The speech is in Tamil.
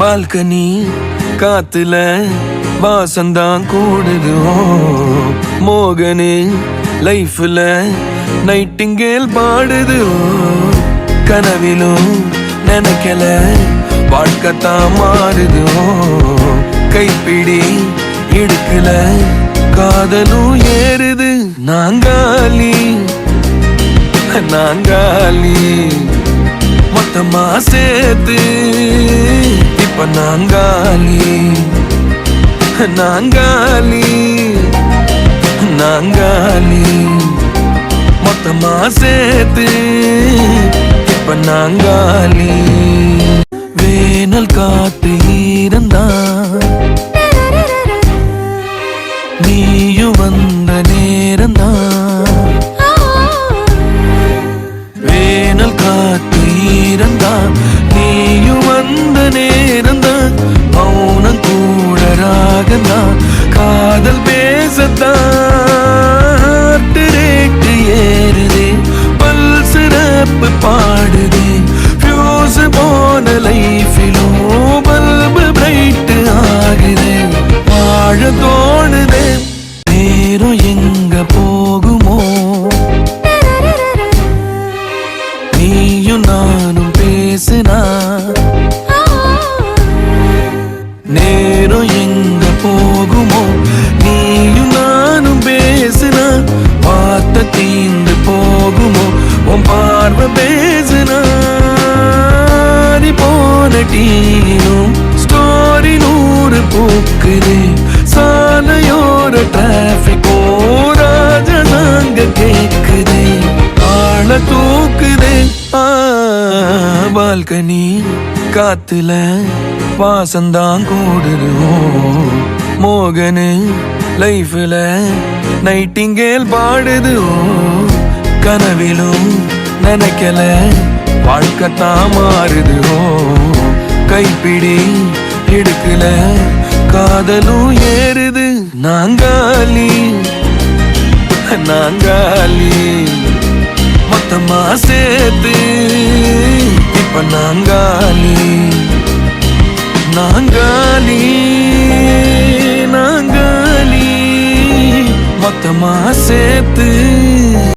பால்கனி காத்துல வாசந்தான் கூடுது. மோகனு லைஃப்ல நைட்டிங்கேல் பாடுது. கனவிலும் நினைக்கல வாழ்க்கத்தான் மாறுது. கைப்பிடி இடுக்கல காதலும் ஏறுது. நாங்காலி நாங்காலி மொத்தமா சேர்த்து இப்ப நாங்காலி நாங்காலி நாங்காலி மொத்தமா சேர்த்து இப்ப நாங்காலி. வேனல் காத்து இருந்தா நீயும் வந்த நேரம்தான். வேனல் காத்து இருந்தா நீயும் வந்த நேரம்தான். மௌனம் கூட ராகந்தான். காதல் பேசத்தான் ரேட்டு ஏறுதே. பல் சிறப்பு பாடுதே. ஃபியூஸ் போன லைஃபிலும் பல்பு பிரைட் ஆகுதே. வாழ தோணுதே. நேரம் எங்க போகுமோ நீயும் நானும் பேசினா. நேரம் எங்க போகுமோ நீயும் நானும் பேசினா. பார்த்த தீந்து போகுமோ உன் பார்வை பேசினா. போன டீனும் ஸ்டோரி 100 பூக்குதே. சாலையோர டிராபிக் ராஜனாங்க கேக்குதே. ஆள தூக்குதே. பால்கனி காத்துல வாசந்தான் கூடுது. மோகனு லைஃப்ல நைட்டிங்கேல் பாடுது. கனவிலும் நினைக்கல வாழ்க்கத்தான் மாறுது. கைப்பிடி இடுக்கல காதலும் ஏறுது. நாங்காலி நாங்காலி மொத்தமா சேர்த்து இப்ப நாங்காலி நாங்காலி நாங்காலி மொத்தமா சேர்த்து.